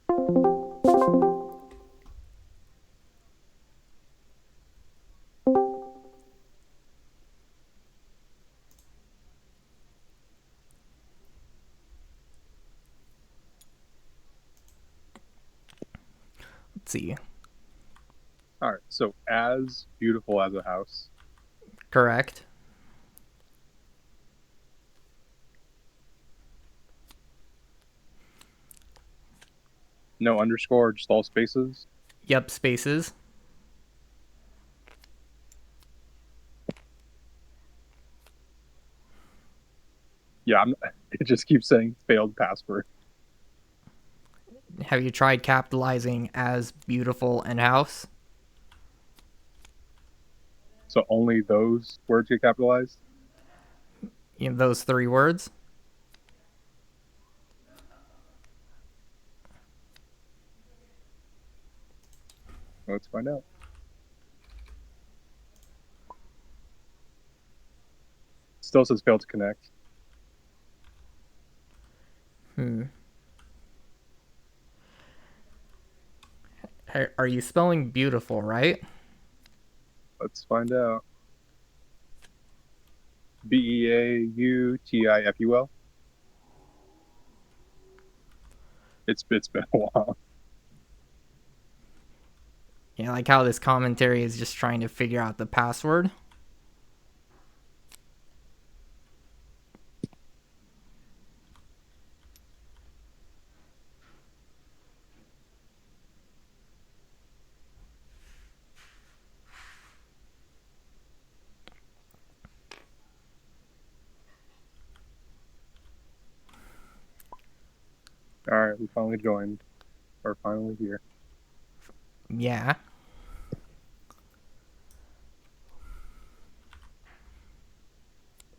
Let's see. All right. So as beautiful as a house. Correct. No underscore, just all spaces. Yep, spaces. Yeah, it just keeps saying failed password. Have you tried capitalizing as beautiful and house? So only those words get capitalized. You know, those three words? Let's find out. Still says failed to connect. Hmm. Are you spelling beautiful, right? Let's find out. Beautiful. It's been a while. Yeah, like how this commentary is just trying to figure out the password. All right, we finally joined. We're finally here. Yeah.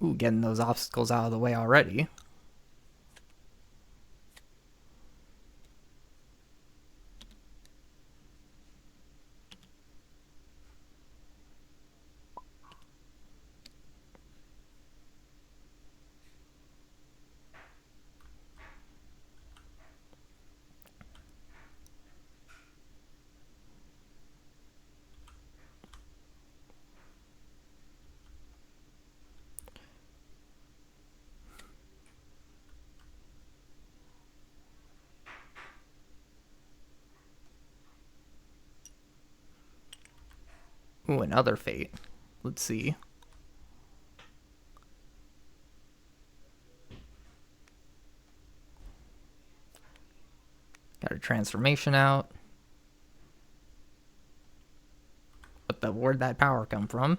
Ooh, getting those obstacles out of the way already. Ooh, another fate. Let's see. Got a transformation out. Where'd that power come from?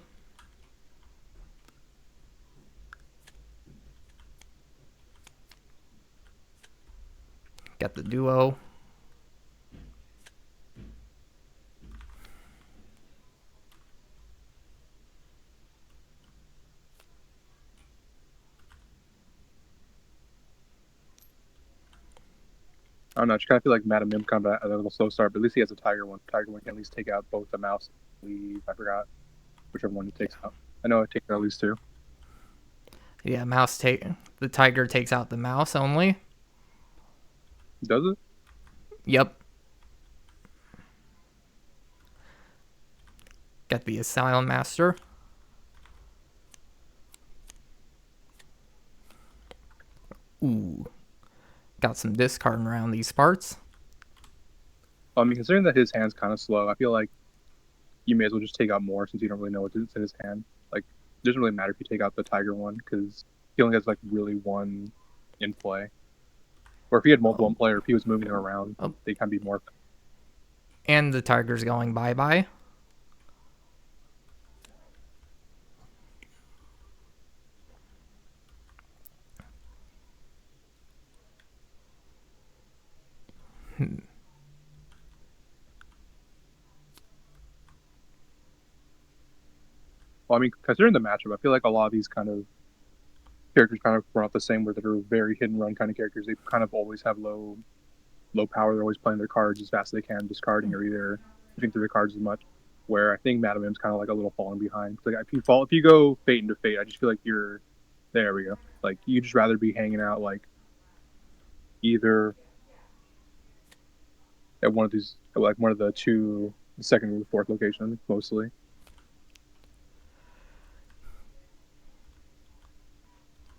Got the duo. I don't know. I just kind of feel like Madam Mim combat a little slow start, but at least he has a Tiger one. Tiger one can at least take out both the mouse and leave. I forgot whichever one he takes out. I know it takes out at least two. Yeah, the tiger takes out the mouse only. Does it? Yep. Got the Asylum Master. Ooh. Got some discarding around these parts. I mean, considering that his hand's kind of slow, I feel like you may as well just take out more since you don't really know what's in his hand. Like, it doesn't really matter if you take out the Tiger one because he only has like really one in play. Or if he had multiple Oh, in play, or if he was moving them around, oh. they kind of be more. And the tiger's going bye-bye. Well, I mean, considering the matchup, I feel like a lot of these kind of characters kind of run off the same where that are very hit and run kind of characters. They kind of always have low power. They're always playing their cards as fast as they can, discarding or either pushing through the cards as much. Where I think Madam M's kind of like a little falling behind. Like if you go fate into fate, I just feel like you're there. We go. Like you just rather be hanging out like either at one of these, like one of the two, the second or fourth location mostly.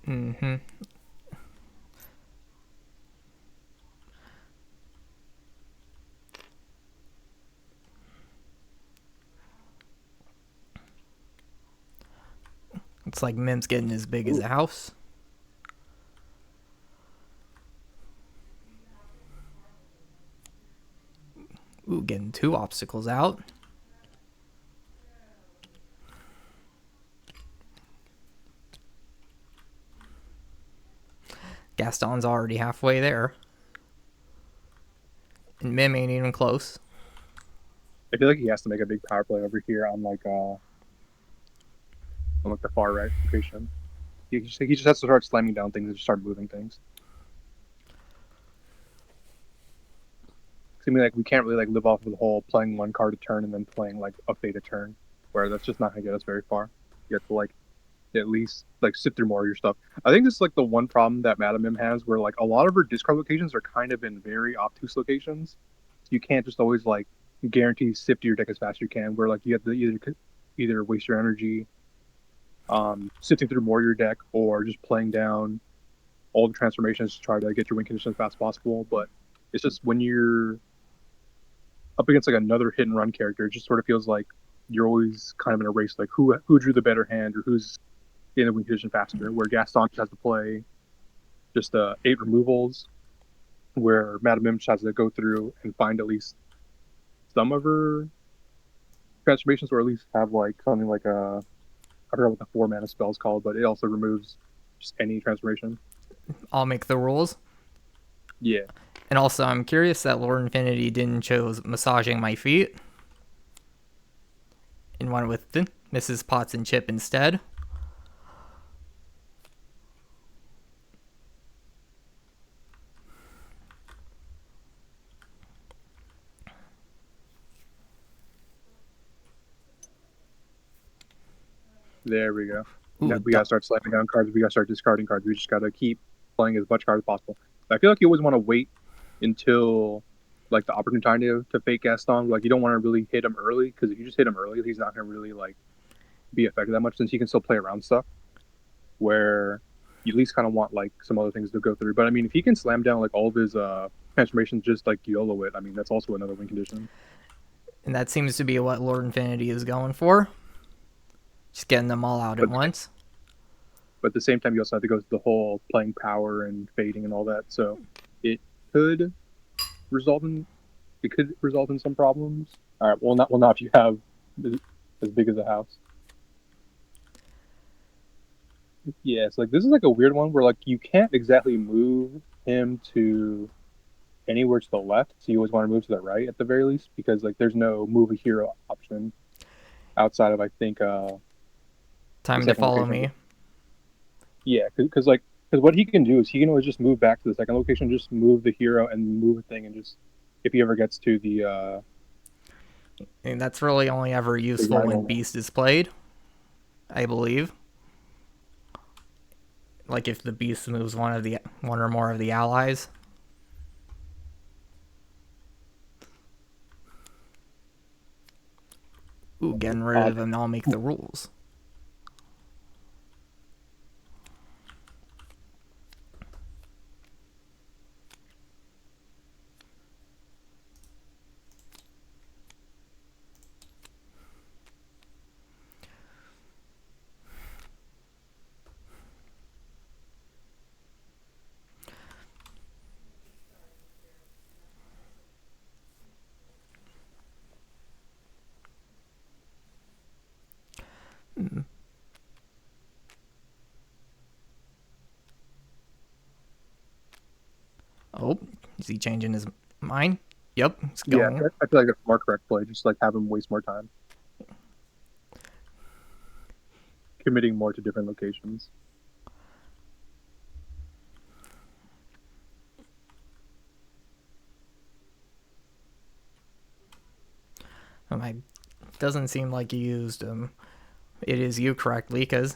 Mm-hmm. It's like Mim's getting as big as Ooh. a house. Ooh, getting two obstacles out. Gaston's already halfway there. And Mim ain't even close. I feel like he has to make a big power play over here on like the far right location. He just has to start slamming down things and just start moving things. I mean, like we can't really like live off of the whole playing one card a turn and then playing like a fate a turn, where that's just not gonna get us very far. You have to like at least like sift through more of your stuff. I think this is like the one problem that Madam M has, where like a lot of her discard locations are kind of in very obtuse locations. So you can't just always like guarantee sift through your deck as fast as you can. Where like you have to either waste your energy sifting through more of your deck or just playing down all the transformations to try to get your win condition as fast as possible. But it's just when you're up against like another hit and run character, it just sort of feels like you're always kind of in a race, like who drew the better hand or who's in the win condition faster. Where Gaston just has to play just 8 removals, where Madame Mim just has to go through and find at least some of her transformations, or at least have like something like a I forgot what the 4 mana spell is called, but it also removes just any transformation. I'll make the rules. Yeah, And also, I'm curious that Lord Infinity didn't chose massaging my feet and went with Mrs. Potts and Chip instead. there we go. Now Ooh, we gotta start slamming down cards. We gotta start discarding cards. We just gotta keep playing as much cards as possible. I feel like you always want to wait until like the opportune time to fake Gaston. Like you don't want to really hit him early, because if you just hit him early, he's not gonna really like be affected that much, since he can still play around stuff. Where you at least kind of want like some other things to go through. But I mean, if he can slam down like all of his transformations, just like YOLO it, I mean that's also another win condition. and that seems to be what Lord Infinity is going for. Just getting them all out at But once. but at the same time, you also have to go through the whole playing power and fading and all that. So it could result in it could result in some problems. All right, well not if you have as big as a house. Yeah, it's like this is like a weird one where like you can't exactly move him to anywhere to the left, so you always want to move to the right at the very least, because like there's no move a hero option outside of I think the Time to second follow location. me. Yeah, because what he can do is he can always just move back to the second location, just move the hero and move a thing, and just if he ever gets to And that's really only ever the useful when rival. Beast is played, I believe. Like if the Beast moves one or more of the allies. Ooh, getting rid Odd. of them, I'll make the rules. Oh, is he changing his mind? Yep, he's Yeah, going. I feel like that's more correct play. Just like have him waste more time committing more to different locations. I doesn't seem like he used it is you correctly because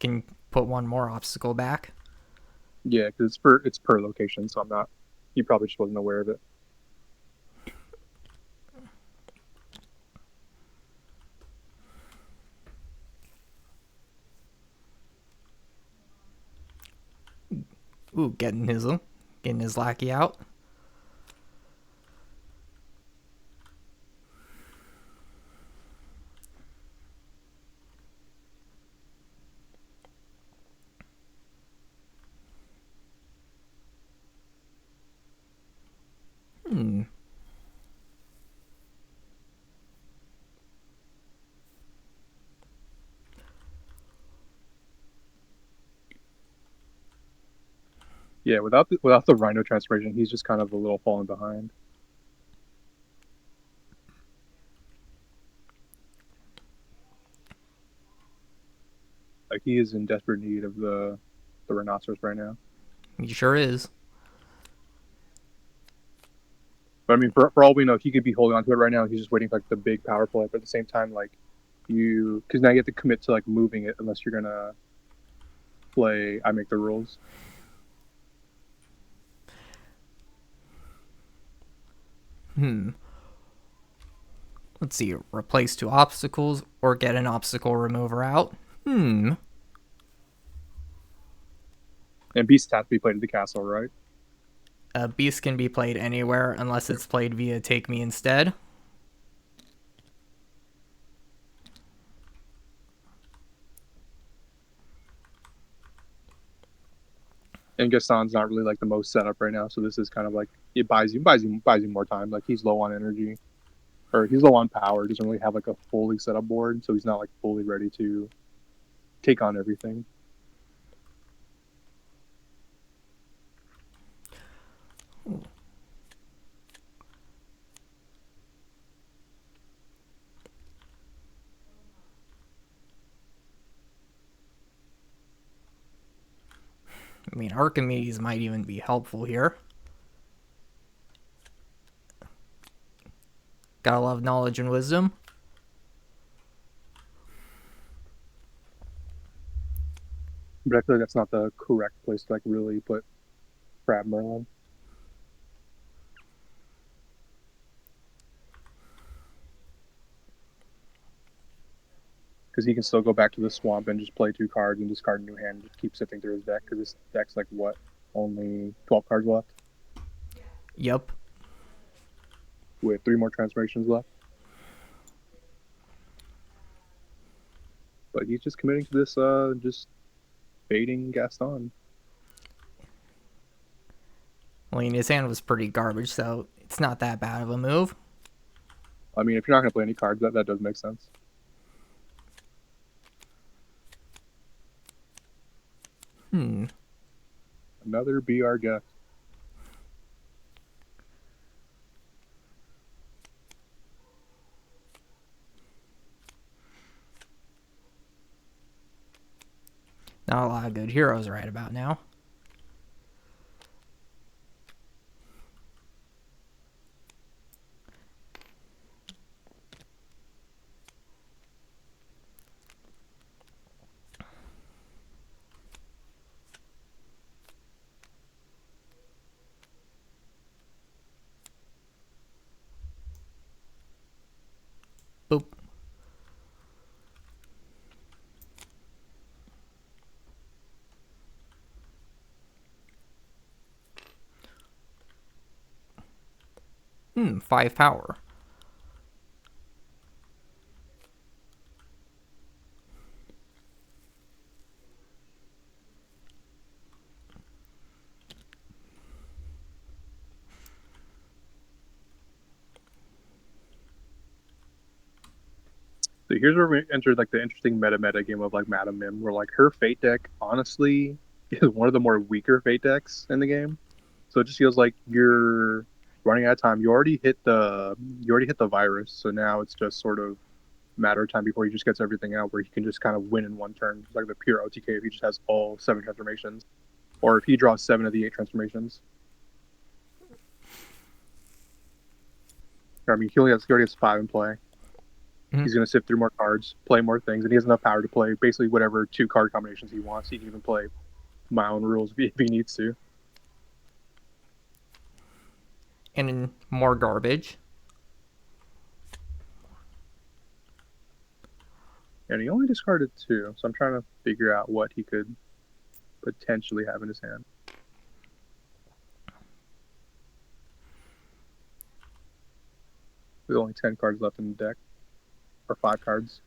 can put one more obstacle back. Yeah, because it's per location, so I'm not. He probably just wasn't aware of it. Ooh, getting his lackey out. Hmm. Yeah, without the Rhino transformation, he's just kind of a little falling behind. Like he is in desperate need of the rhinoceros right now. He sure is. But I mean, for all we know, he could be holding on to it right now. He's just waiting for like the big power play. But at the same time, like because now you have to commit to like moving it unless you're gonna play I make the rules. Hmm. Let's see. Replace two obstacles or get an obstacle remover out. Hmm. And beasts have to be played at the castle, right? Beast can be played anywhere unless it's played via Take Me Instead. And Gaston's not really like the most set up right now, so this is kind of like it buys you more time. Like he's low on energy or he's low on power. Doesn't really have like a fully set up board, so he's not like fully ready to take on everything. I mean, Archimedes might even be helpful here. Gotta love knowledge and wisdom. But I feel like that's not the correct place to like really put Crab Merlin. Because he can still go back to the swamp and just play 2 cards and discard a new hand and just keep sifting through his deck. Because this deck's like what? Only 12 cards left Yup. with 3 more transformations left. But he's just committing to this, just baiting Gaston. I mean, his hand was pretty garbage, so it's not that bad of a move. I mean, if you're not going to play any cards, that does make sense. Hmm. Another BR guest. Not a lot of good heroes right about now. Boop. Hmm, 5 power. So here's where we entered like the interesting meta game of like Madam Mim, where like her Fate deck honestly is one of the more weaker Fate decks in the game. So it just feels like you're running out of time. You already hit the virus, so now it's just sort of matter of time before he just gets everything out, where he can just kind of win in one turn. It's like the pure OTK if he just has all 7 transformations, or if he draws 7 of the 8 transformations. I mean, he already has 5 in play. Mhm. He's going to sift through more cards, play more things, and he has enough power to play basically whatever 2 card combinations he wants. He can even play my own rules if he needs to. And more garbage. And he only discarded 2, so I'm trying to figure out what he could potentially have in his hand. with only 10 cards left in the deck, or 5 cards.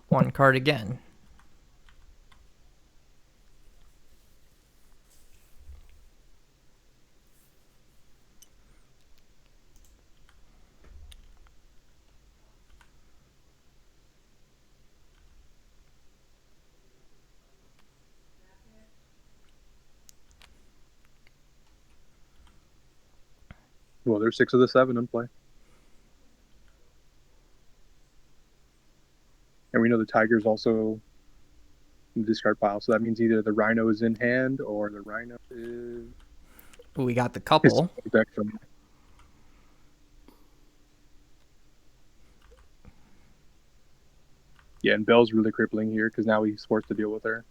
One card again. Well, there's 6 of the 7 in play. And we know the Tiger's also in the discard pile, so that means either the Rhino is in hand or the Rhino is We got the his couple. deck from. Yeah, and Bell's really crippling here because now he's forced to deal with her.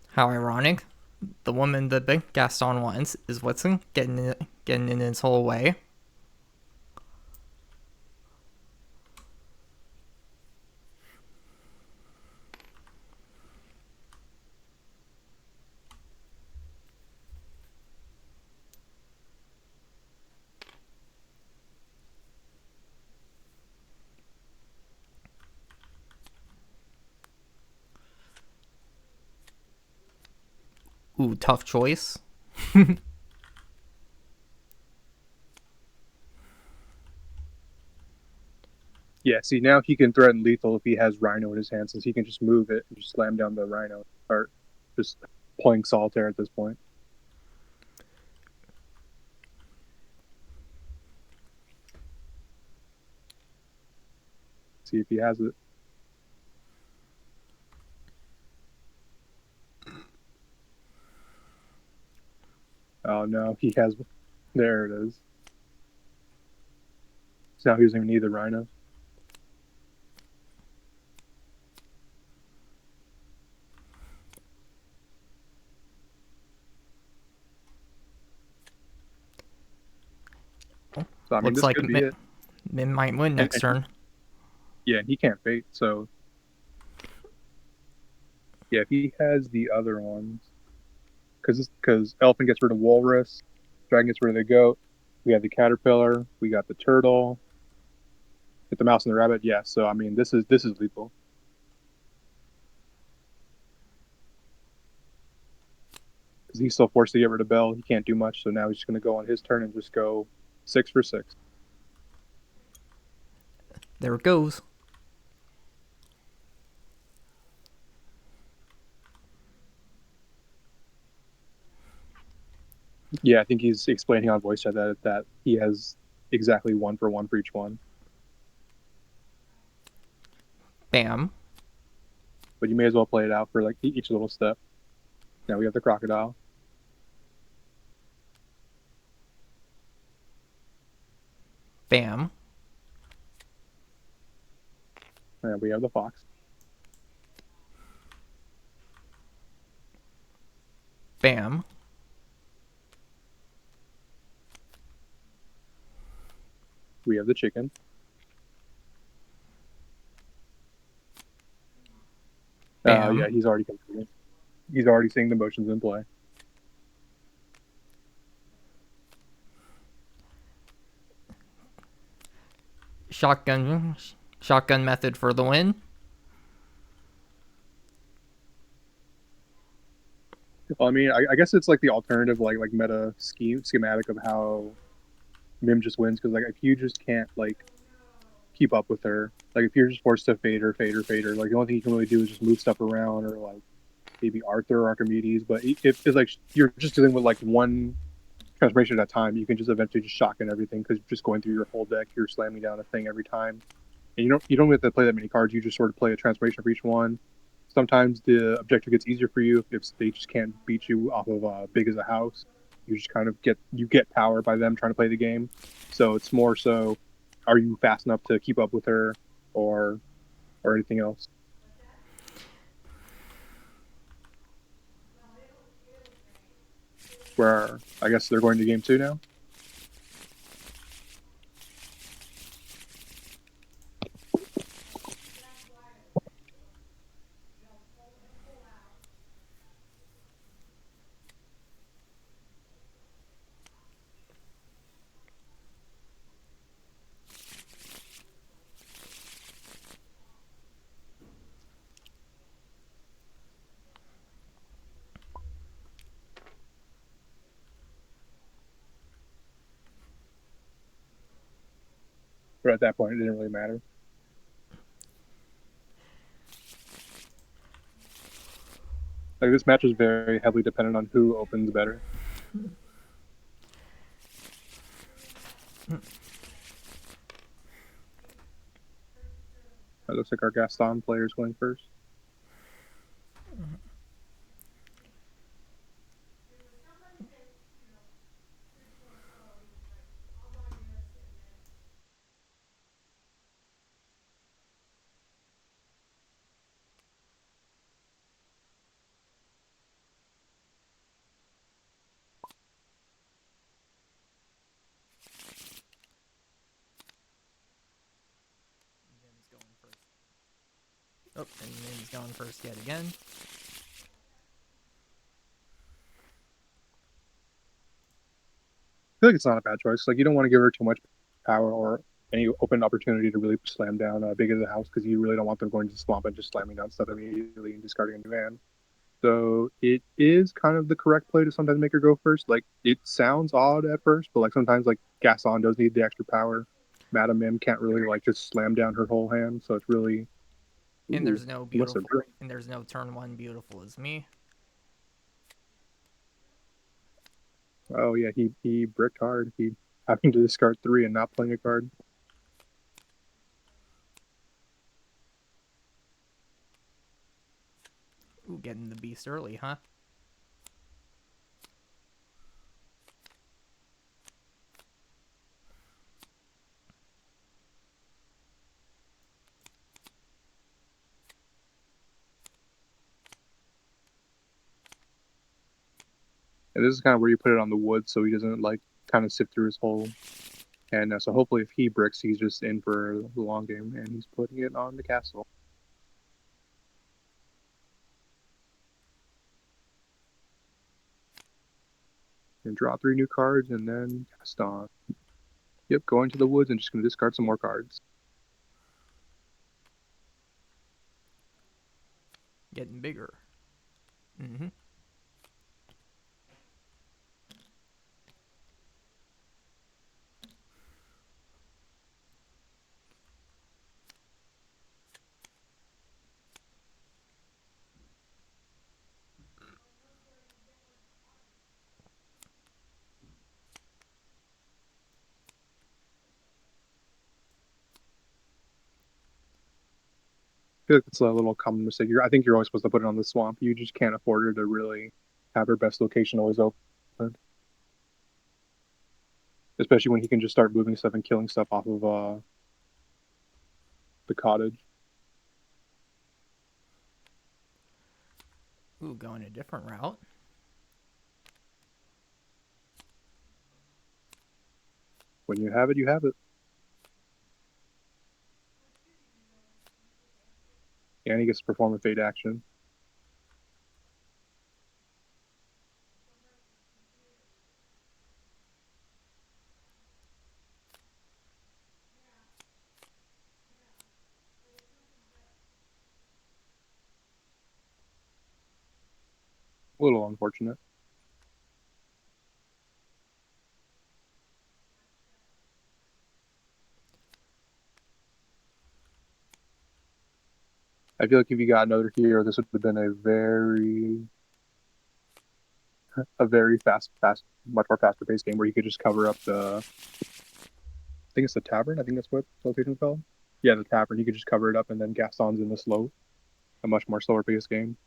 How ironic. The woman that Big Gaston wants is what's getting in his whole way. Ooh, tough choice. Yeah, see, now he can threaten lethal if he has Rhino in his hand, since he can just move it and just slam down the Rhino, or just playing solitaire at this point. See if he has it. Oh no, he has. There it is. So now he doesn't even need the Rhino. So I mean, Looks this like could be it. Min might win next turn. Yeah, he can't bait. So yeah, if he has the other ones, because Elephant gets rid of Walrus, Dragon gets rid of the Goat. We have the Caterpillar. We got the Turtle. Get the Mouse and the Rabbit. Yeah. So I mean, this is lethal. Because he's still forced to get rid of Bell. He can't do much. So now he's just going to go on his turn and just go 6 for 6. There it goes. Yeah, I think he's explaining on voice chat that he has exactly 1 for each one. Bam. But you may as well play it out for like each little step. Now we have the Crocodile. Bam. And we have the Fox. Bam. We have the Chicken. Bam. Yeah, he's already completing. He's already seeing the motions in play. Shotgun method for the win. Well, I mean, I guess it's like the alternative, like meta schematic of how Mim just wins, because like if you just can't like keep up with her, like if you're just forced to fade her, like the only thing you can really do is just move stuff around, or like maybe Arthur or Archimedes. But if it's like you're just dealing with like one transformation at a time, you can just eventually just shotgun everything, because just going through your whole deck, you're slamming down a thing every time, and you don't have to play that many cards. You just sort of play a transformation for each one. Sometimes the objective gets easier for you if they just can't beat you off of big as a house. You just kind of get power by them trying to play the game. So it's more so, are you fast enough to keep up with her, or anything else? Where I guess they're going to game 2 now. But at that point, it didn't really matter. Like this match was very heavily dependent on who opens better. It looks like our Gaston player is going first. Vim's going first. Oh, and Vim's going first yet again. I feel like it's not a bad choice. Like you don't want to give her too much power or any open opportunity to really slam down big of the house because you really don't want them going to swamp and just slamming down stuff immediately and discarding a new hand. So it is kind of the correct play to sometimes make her go first. Like it sounds odd at first, but like sometimes like Gaston does need the extra power. Madame Mim can't really like just slam down her whole hand, so it's really And ooh, there's no Melissa. beautiful. And there's no turn one beautiful as me. Oh yeah, he bricked hard. He having to discard three and not playing a card. Ooh, getting the beast early, huh? And this is kind of where you put it on the wood so he doesn't like kind of sift through his whole. And so hopefully if he bricks, he's just in for the long game and he's putting it on the castle. And draw three new cards and then Gaston. Yep, going to the woods and just going to discard some more cards. Getting bigger. Mm-hmm. I feel like it's a little common mistake. I think you're always supposed to put it on the swamp. You just can't afford her to really have her best location always open. Especially when he can just start moving stuff and killing stuff off of the cottage. Ooh, going a different route. When you have it, you have it. And he gets to perform a fade action. A little unfortunate. I feel like if you got another hero, this would have been a very fast, much more faster paced game where you could just cover up the. I think it's the tavern. I think that's what the location's called. Yeah, the tavern. You could just cover it up, and then Gaston's in the slow, a much more slower paced game.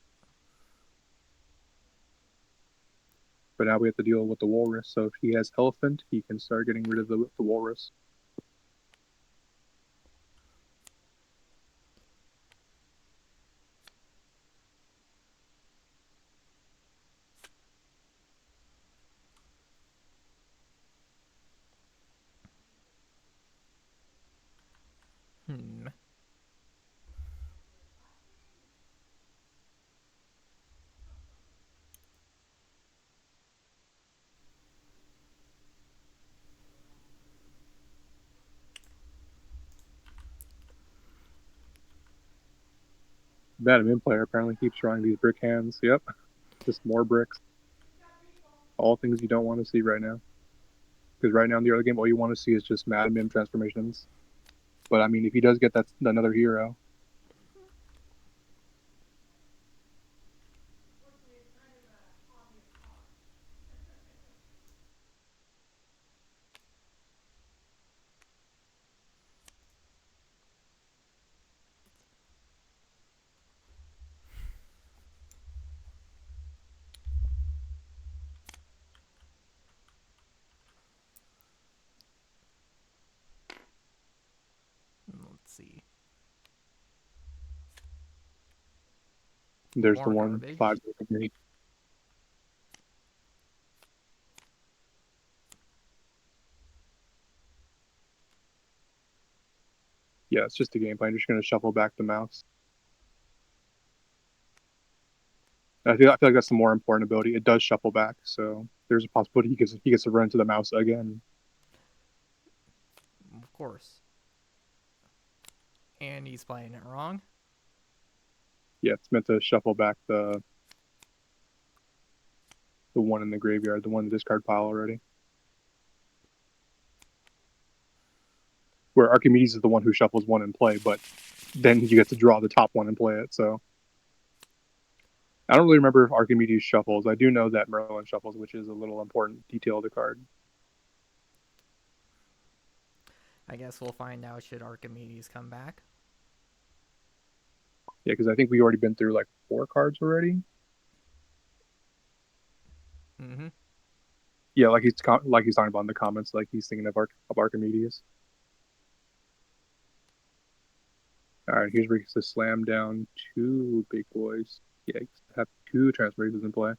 But now we have to deal with the walrus. So if he has elephant, he can start getting rid of the walrus. Hmm. That admin player apparently keeps drawing these brick hands. Yep, just more bricks. All things you don't want to see right now. Because right now in the early game, all you want to see is just Madam Mim transformations. But I mean, if he does get that another hero, Let's see. there's the More one garbage. 5 me. Yeah, it's just a gameplay. I'm just gonna shuffle back the mouse. I feel like that's the more important ability. It does shuffle back, so there's a possibility he gets to run to the mouse again. Of course. And he's playing it wrong. Yeah, it's meant to shuffle back the one in the graveyard, the one in the discard pile already. Where Archimedes is the one who shuffles one in play, but then you get to draw the top one and play it. So I don't really remember if Archimedes shuffles. I do know that Merlin shuffles, which is a little important detail of the card. I guess we'll find out should Archimedes come back. Yeah, because I think we already been through like 4 cards already. Mm-hmm. Yeah, like he's talking about in the comments, like he's thinking of Archimedes. All right, here's where he gets to slam down 2 big boys. Yeah, he gets to have 2 transformations in play.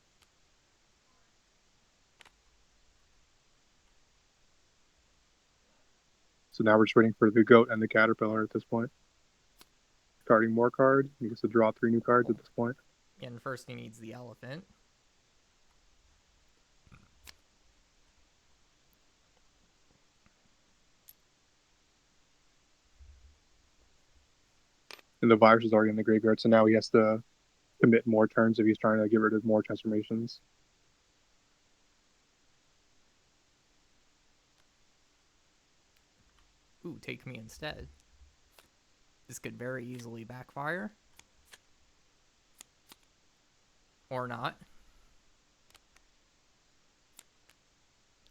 So now we're just waiting for the goat and the caterpillar at this point. Discarding more cards. He gets to draw 3 new cards at this point. And first he needs the elephant. And the virus is already in the graveyard, so now he has to commit more turns if he's trying to get rid of more transformations. Ooh, take me instead. This could very easily backfire. Or not.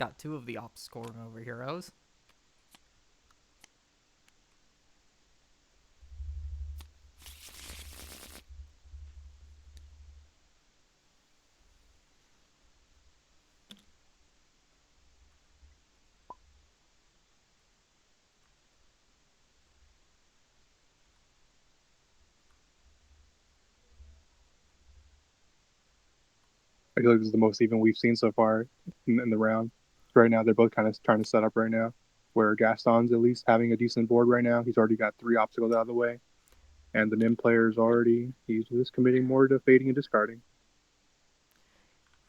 Got 2 of the obstacle remover heroes. I feel like this is the most even we've seen so far in the round. Right now, they're both kind of trying to set up right now, where Gaston's at least having a decent board right now. He's already got 3 obstacles out of the way, and the Nim player's already, he's just committing more to fading and discarding.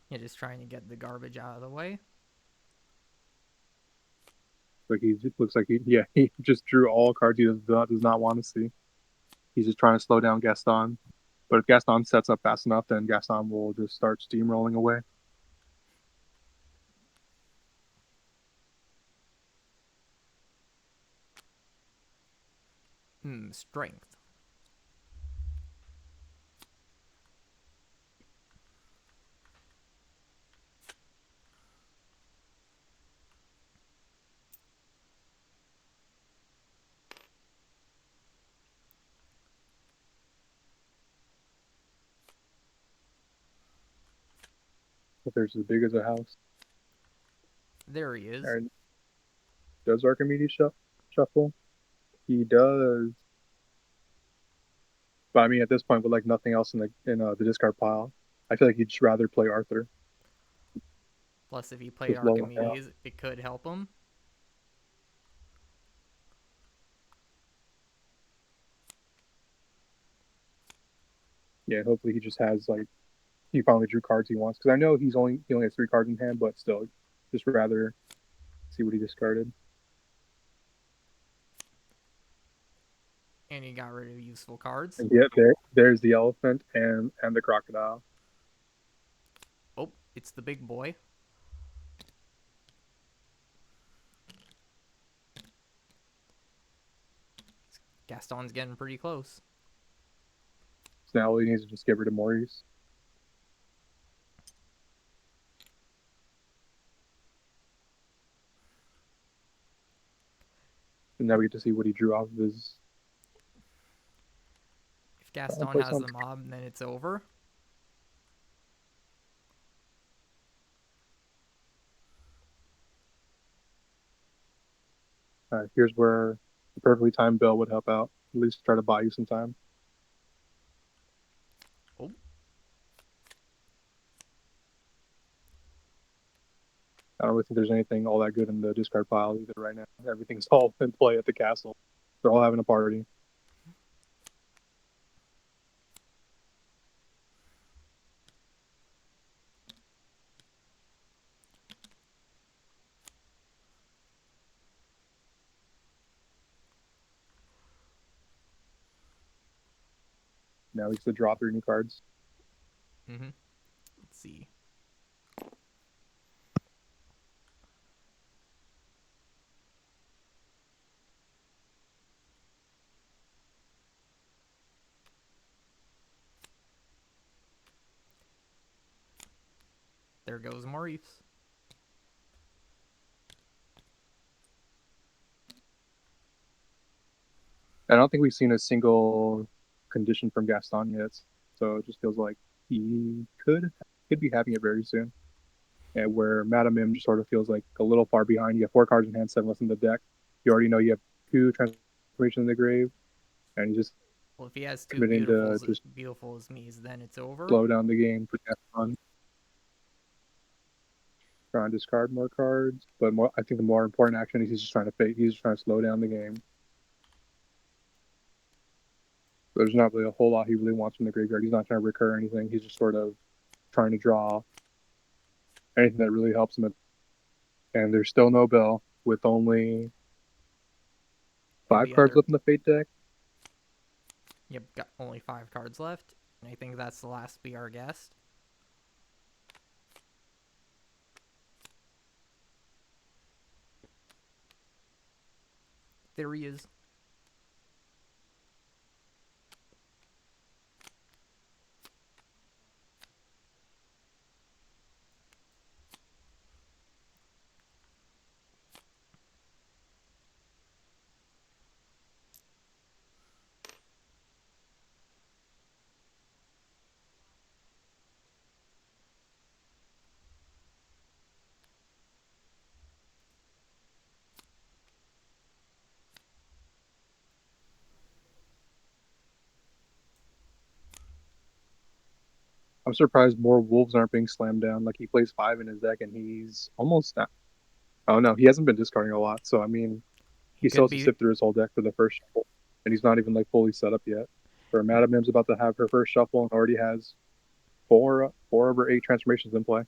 You're just trying to get the garbage out of the way. Like he looks like he just drew all cards he does not want to see. He's just trying to slow down Gaston. But if Gaston sets up fast enough, then Gaston will just start steamrolling away. Strength. If there's as big as a house. There he is. And does Archimedes shuffle? He does. But I mean, at this point, with like nothing else in the discard pile, I feel like he'd just rather play Arthur. Plus, if he played Just low him down. Archimedes, it could help him. Yeah, hopefully he just has like he finally drew cards he wants. Because I know he only has 3 cards in hand, but still, just rather see what he discarded. And he got rid of useful cards. And yeah, there's the elephant and the crocodile. Oh, it's the big boy. Gaston's getting pretty close. So now all he needs to just get rid of Maurice. And now we get to see what he drew off of his If Gaston play has some. the mob, then it's over. Here's where the perfectly timed bell would help out. At least try to buy you some time. Oh, I don't really think there's anything all that good in the discard pile either right now. Everything's all in play at the castle. They're all having a party. Now he gets to draw 3 new cards. mm-hmm. Let's see. There goes Maurice. I don't think we've seen a single condition from Gaston yet, so it just feels like he could be having it very soon. And where Madame M just sort of feels like a little far behind. You have 4 cards in hand, 7 less in the deck. You already know you have 2 transformations in the grave, and he's just Well, if he has two committing to just beautiful as me's, then it's over. slow down the game for Gaston. Trying to discard more cards, but more, I think the more important action is he's just trying to fake. He's just trying to slow down the game. There's not really a whole lot he really wants from the graveyard. He's not trying to recur anything. He's just sort of trying to draw anything that really helps him. And there's still no Bell with only Could 5 be cards other. left in the Fate deck. Yep, got only 5 cards left. And I think that's the last Be Our Guest. There he is. I'm surprised more Wolves aren't being slammed down. Like he plays 5 in his deck and he's almost not. Oh no, he hasn't been discarding a lot. So I mean, He he still could has to be. sift through his whole deck for the first shuffle, and he's not even like fully set up yet. Where Madame Mim's about to have her first shuffle and already has four of her 8 transformations in play,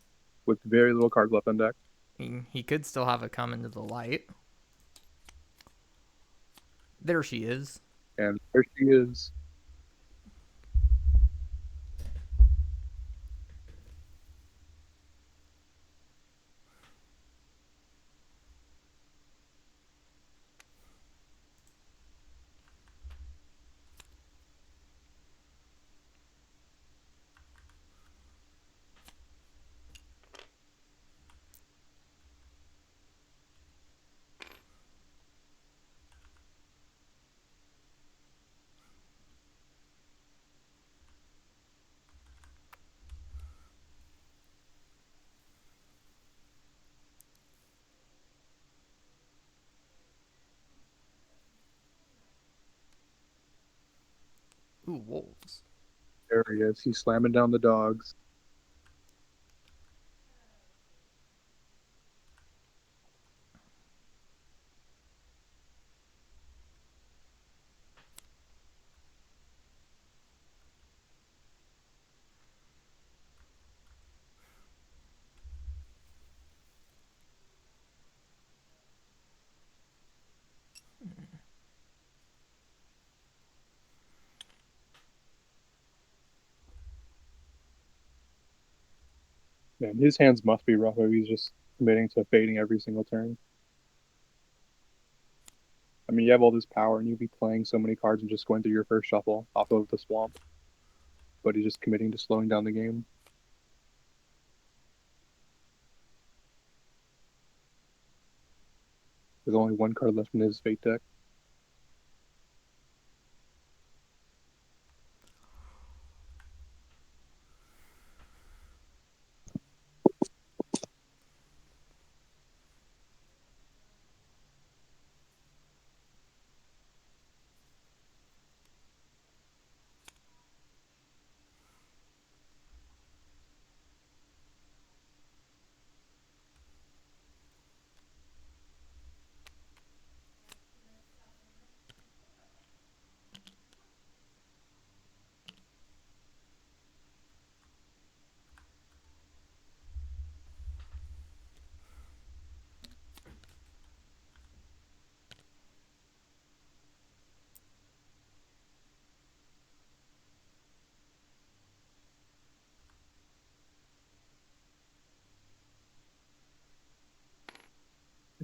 with very little cards left on deck. He could still have it come into the light. There she is. And there she is. Ooh, wolves. There he is. He's slamming down the dogs. Man, his hands must be rough if he's just committing to fading every single turn. I mean, you have all this power and you'd be playing so many cards and just going through your first shuffle off of the swamp, but he's just committing to slowing down the game. There's only one card left in his fate deck.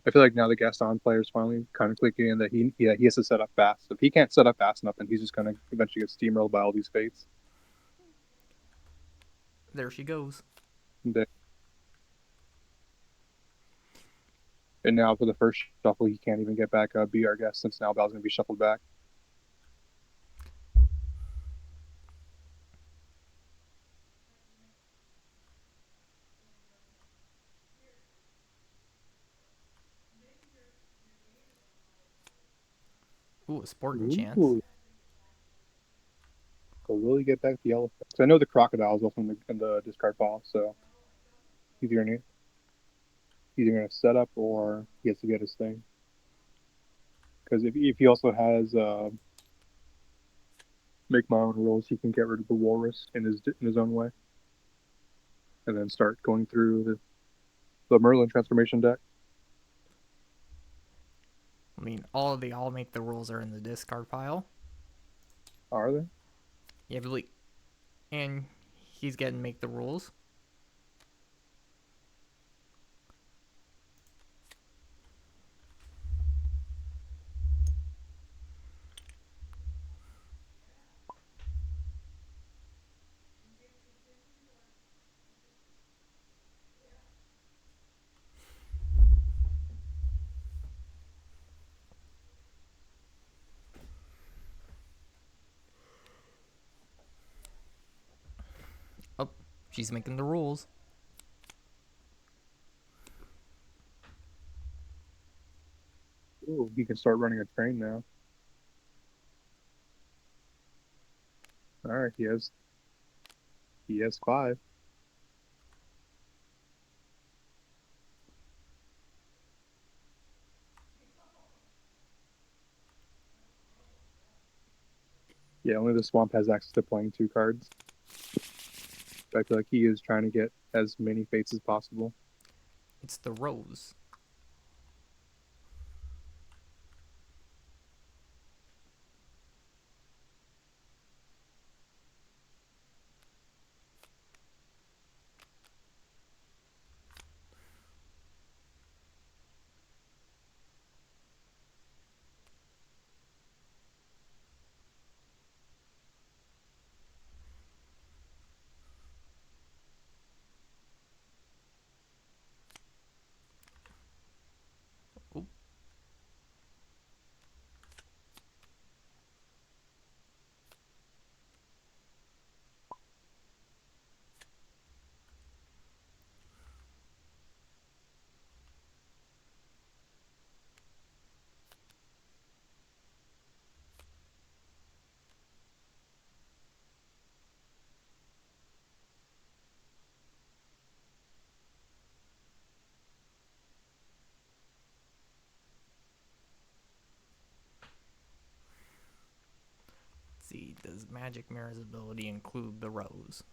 I feel like now the Gaston player is finally kind of clicking in that he has to set up fast. If he can't set up fast enough, then he's just gonna eventually get steamrolled by all these fates. There she goes. And now for the first shuffle, he can't even get back Be Our Guest since now Val's gonna be shuffled back. Ooh, a sporting chance. Ooh. So will he get back the elephant? Because I know the crocodile is also in the discard pile, so he's either gonna set up or he has to get his thing. Because if he also has make my own rules, he can get rid of the walrus in his own way, and then start going through the Merlin transformation deck. I mean, all of the I'll make the rules are in the discard pile. Are they? Yeah, but like, and he's getting make the rules. Oh, she's making the rules. Ooh, he can start running a train now. All right, he has 5. Yeah, only the swamp has access to playing 2 cards. But I feel like he is trying to get as many fates as possible. It's the rose. Ooh. Let's see, does Magic Mirror's ability include the rose?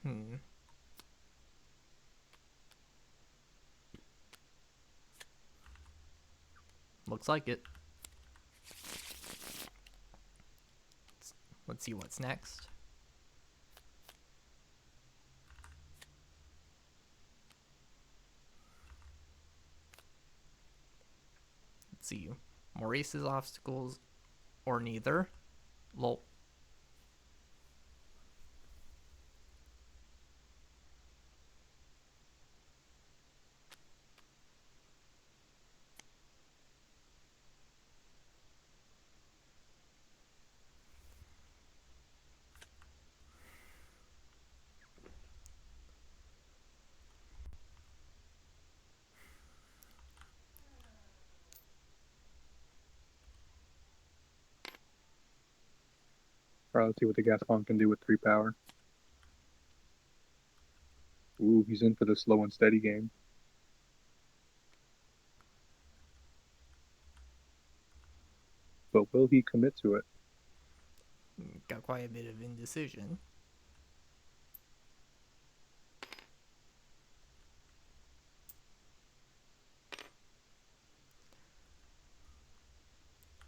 Looks like it. Let's see what's next. Let's see. Maurice's obstacles, or neither. Lol. All right, let's see what the Gaston can do with 3 power. Ooh, he's in for the slow and steady game. But will he commit to it? Got quite a bit of indecision.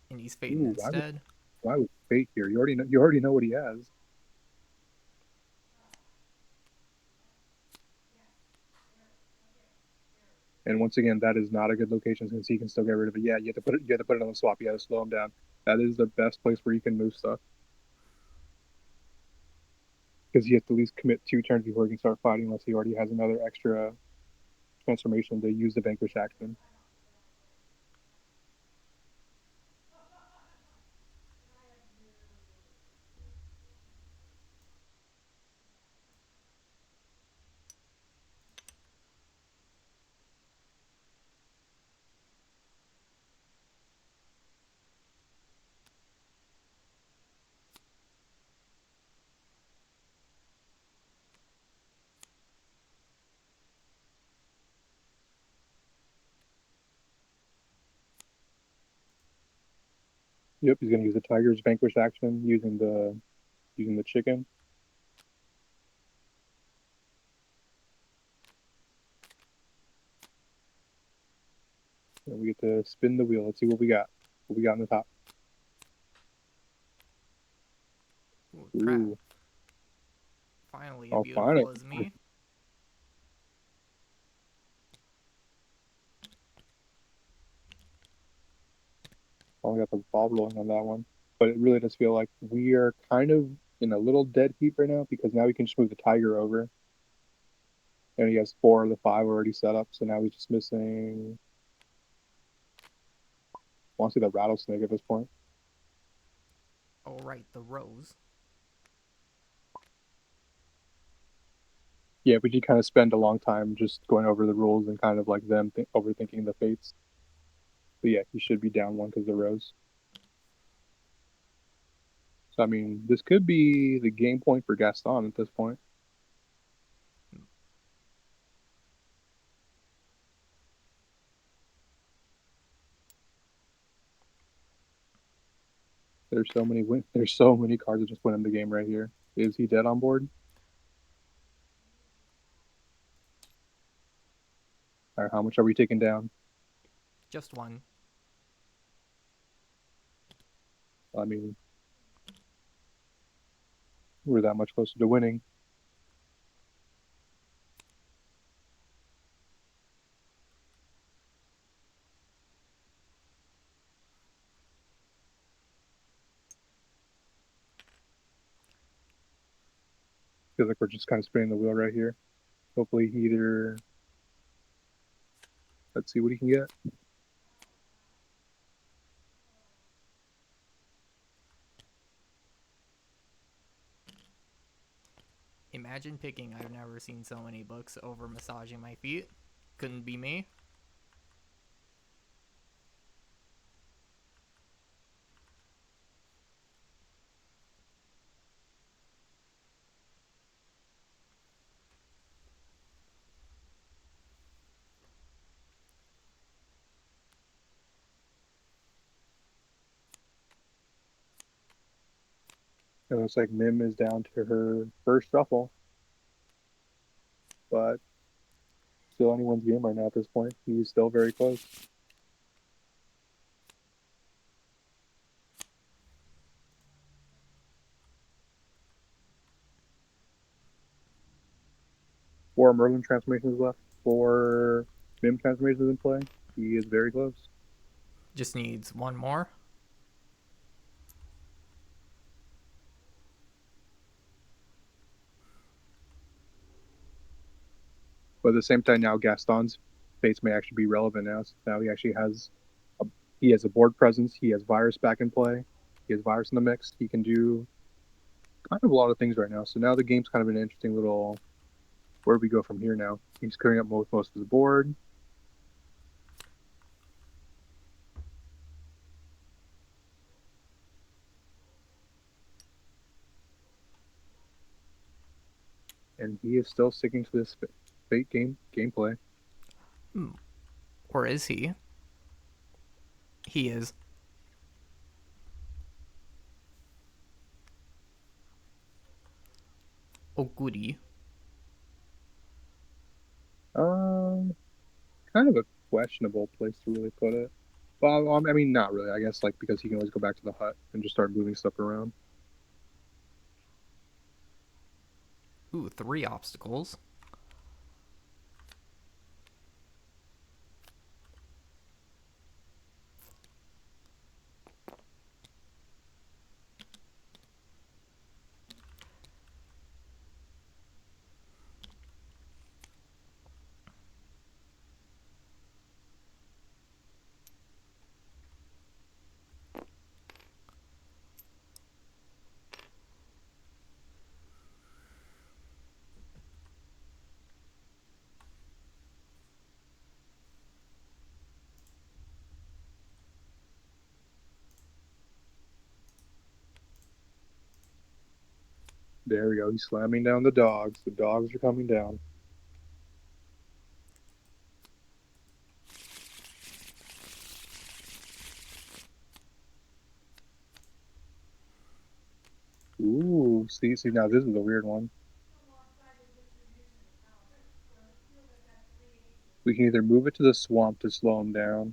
And he's fading Ooh, instead. why would fate here? You already know what he has. And once again, that is not a good location since he can still get rid of it. Yeah, you have to put it on the swap. You have to slow him down. That is the best place where you can move stuff. Because he has to at least commit 2 turns before he can start fighting unless he already has another extra transformation to use the vanquish action. Yep, he's gonna use the tiger's vanquish action using the chicken. And we get to spin the wheel. Let's see what we got. What we got on the top. Ooh, crap. Ooh, Finally, a oh fine. beautiful as me. Only got the ball rolling on that one. But it really does feel like we are kind of in a little dead heat right now because now we can just move the tiger over. And he has 4 of the 5 already set up. So now he's just missing. I want to see the rattlesnake at this point. Oh, right, the rose. Yeah, but you kind of spend a long time just going over the rules and kind of like them overthinking the fates. But yeah, he should be down 1 because of the rose. So I mean, this could be the game point for Gaston at this point. There's so many cards that just win in the game right here. Is he dead on board? All right, how much are we taking down? Just one. I mean, we're that much closer to winning. Feels like we're just kind of spinning the wheel right here. Hopefully, he either let's see what he can get. Imagine picking I've never seen so many books over massaging my feet. Couldn't be me. It looks like Mim is down to her first shuffle, but still anyone's game right now at this point. He's still very close. Four Merlin transformations left. Four Mim transformations in play. He is very close. Just needs one more. But at the same time, now Gaston's face may actually be relevant now. So now a, he has a board presence. He has virus back in play. He has virus in the mix. He can do kind of a lot of things right now. So now the game's kind of an interesting little where do we go from here now? He's clearing up most of the board. And he is still sticking to this fate gameplay. Or is he? He is. Oh, goody. Um, Kind of a questionable place to really put it. Well, I mean, not really. I guess like because he can always go back to the hut and just start moving stuff around. Ooh, 3 obstacles. There we go. He's slamming down the dogs. The dogs are coming down. Ooh, see, now this is a weird one. We can either move it to the swamp to slow him down,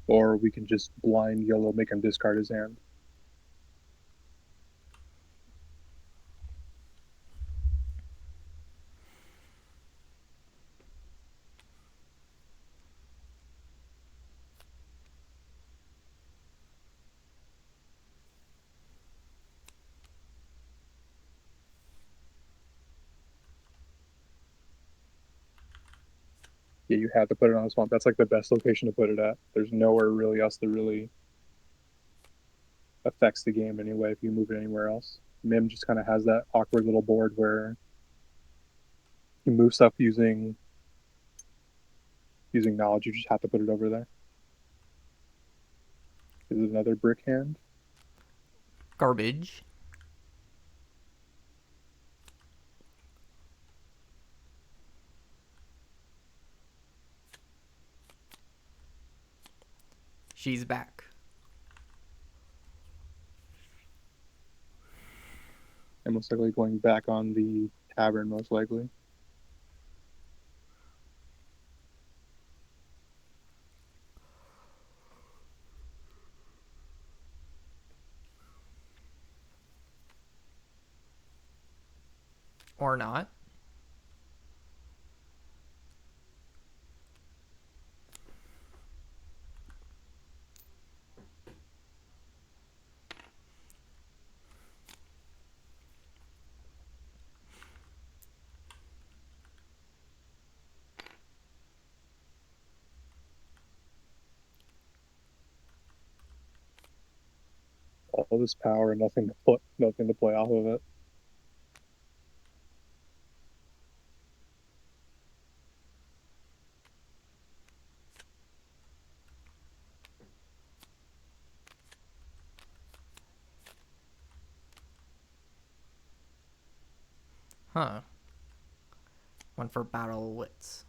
or we can just blind yellow, make him discard his hand. Yeah, you have to put it on the swamp. That's like the best location to put it at. There's nowhere really else that really affects the game anyway if you move it anywhere else. Mim just kind of has that awkward little board where you move stuff using knowledge. You just have to put it over there. Is it another brick hand? Garbage. She's back. And most likely going back on the tavern, most likely. Or not. All this power and nothing to play off of it. Huh. One for battle wits.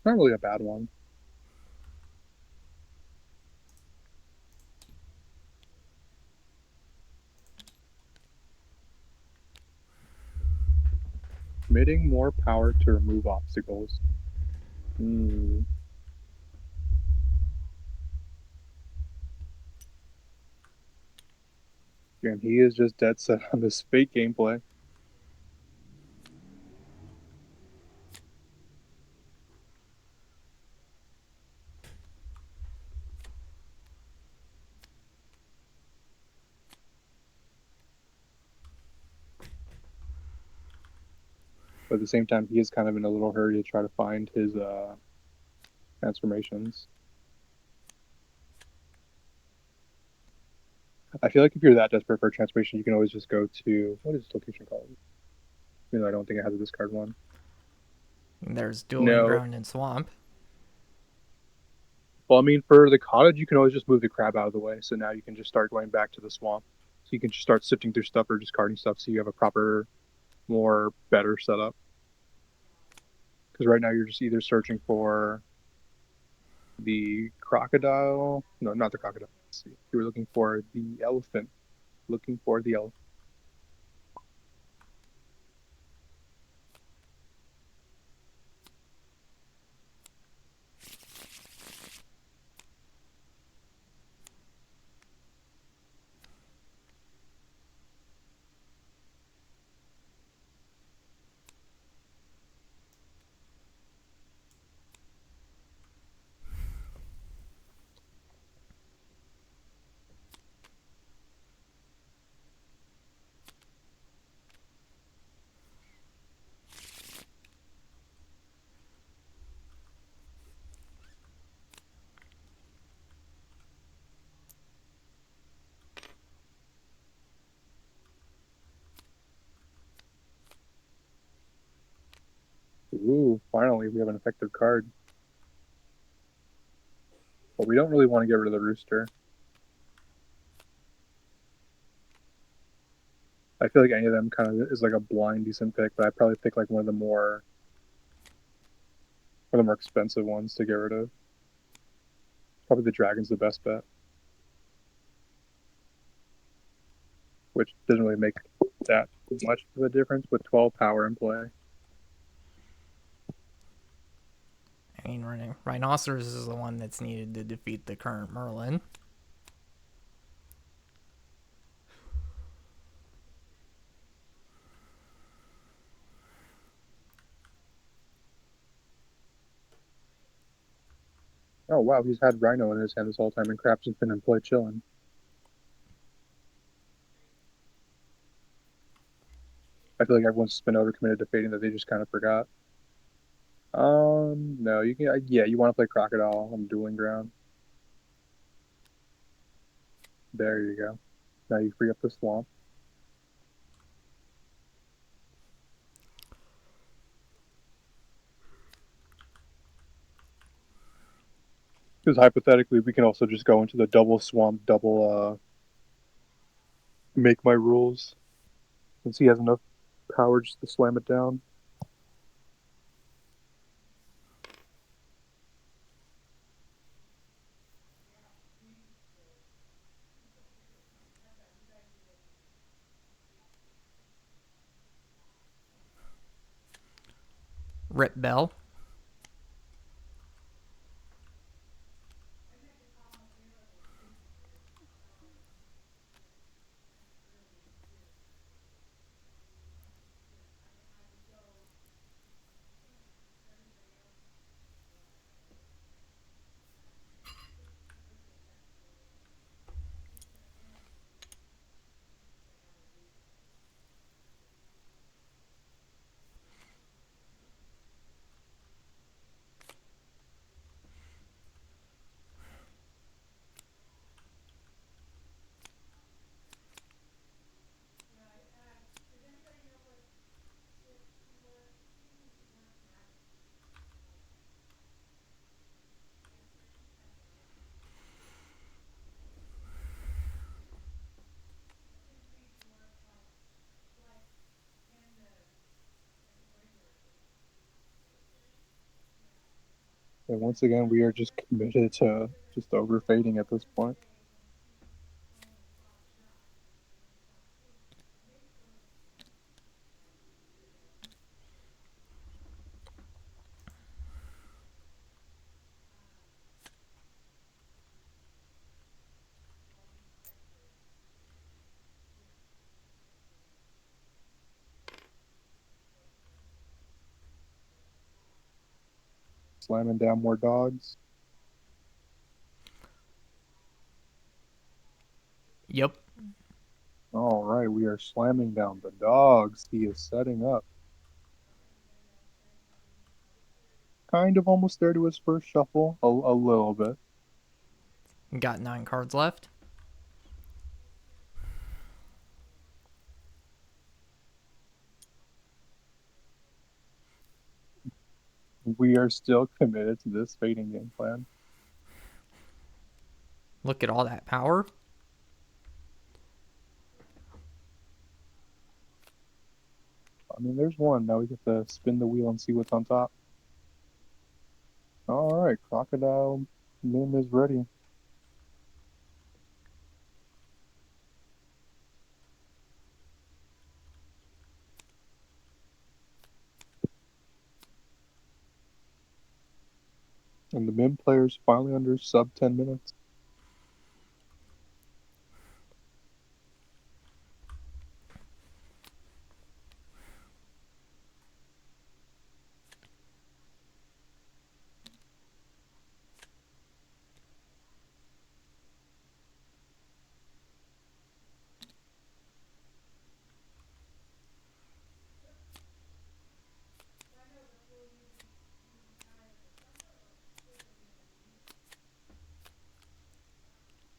Not really a bad one. Committing more power to remove obstacles. Hmm. And he is just dead set on this fake gameplay. but at the same time, he is kind of in a little hurry to try to find his transformations. I feel like if you're that desperate for a transformation, you can always just go to what is this location called? Even though I don't think it has a discard one. There's dueling No. ground and swamp. Well, I mean, for the cottage, you can always just move the crab out of the way. So now you can just start going back to the swamp. So you can just start sifting through stuff or discarding stuff so you have a proper, more better setup. Because right now you're just either searching for the crocodile. No, not the crocodile. Let's see. You were looking for the elephant. Looking for the elephant. Ooh, finally we have an effective card. But we don't really want to get rid of the rooster. I feel like any of them kind of is like a blind decent pick, but I'd probably pick like one of the more expensive ones to get rid of. Probably the dragon's the best bet, which doesn't really make that much of a difference with 12 power in play. I mean, Rhinoceros is the one that's needed to defeat the current Merlin. Oh wow, he's had Rhino in his hand this whole time, and Craps has been in play chilling. I feel like everyone's been overcommitted to fading that they just kind of forgot. No, you can. Yeah, you want to play Crocodile on Dueling Ground. There you go. Now you free up the swamp. Because hypothetically, we can also just go into the double swamp, double make my rules, since he has enough power just to slam it down. Rip Bell. And once again, we are just committed to just overfading at this point. Slamming down more dogs. Yep. All right, we are slamming down the dogs. He is setting up. kind of almost there to his first shuffle, a little bit. Got 9 cards left. We are still committed to this fading game plan. Look at all that power. I mean, there's one. Now we get to spin the wheel and see what's on top. All right, Crocodile Mim is ready. And the Mim player's finally under sub 10 minutes.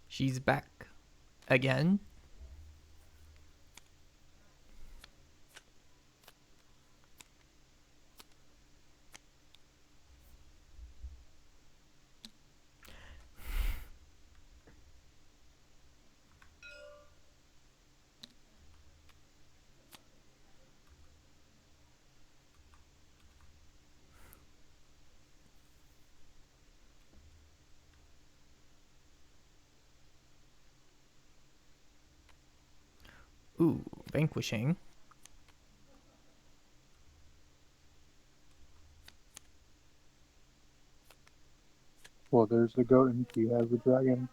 She's back again. Ooh, vanquishing. Well, there's the goat, and he has the dragon.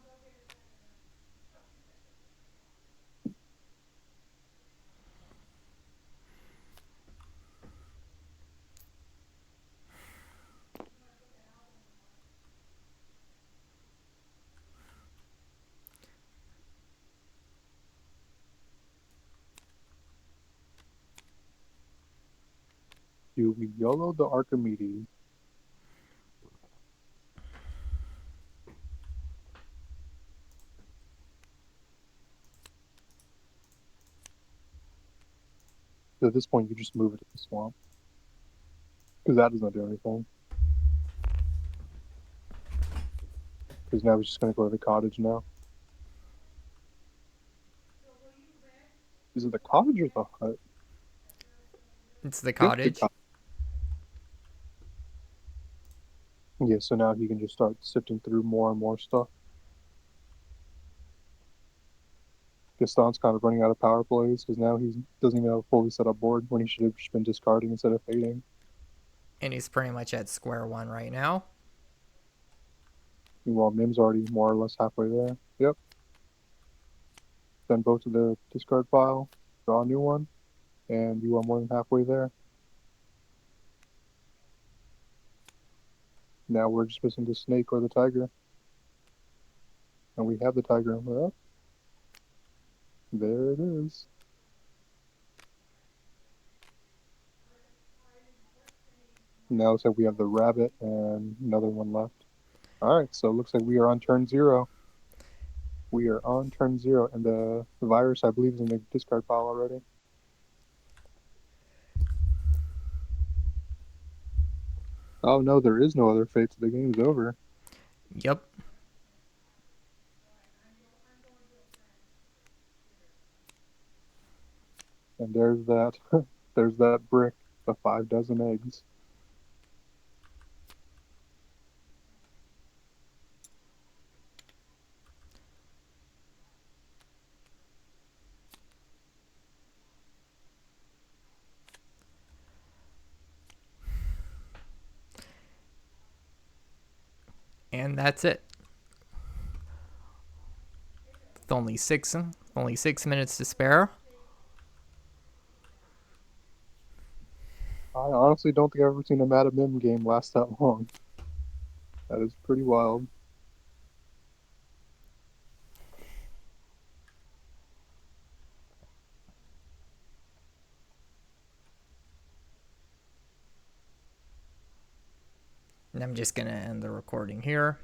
Do we YOLO the Archimedes? At this point, you just move it to the swamp. Because that doesn't do anything. Because now he's just going to go to the cottage now. Is it the cottage or the hut? It's the I think the cottage. cottage. Yeah, so now he can just start sifting through more and more stuff. Gaston's kind of running out of power plays because now he doesn't even have a fully set up board when he should have just been discarding instead of fading. And he's pretty much at square one right now. Meanwhile, Mim's already more or less halfway there. Yep. Send both to the discard pile, draw a new one, and you are more than halfway there. Now we're just missing the snake or the tiger. And we have the tiger. Well, there it is. Now it's like we have the rabbit and another one left. All right, so it looks like we are on turn 0. We are on turn 0, and the virus, I believe, is in the discard pile already. Oh no, there is no other fate, so the game's over. Yep. And there's that, there's that brick, the 5 dozen eggs. And that's it. With only 6 minutes to spare. I honestly don't think I've ever seen a Madam Mim game last that long. That is pretty wild. And I'm just going to end the recording here.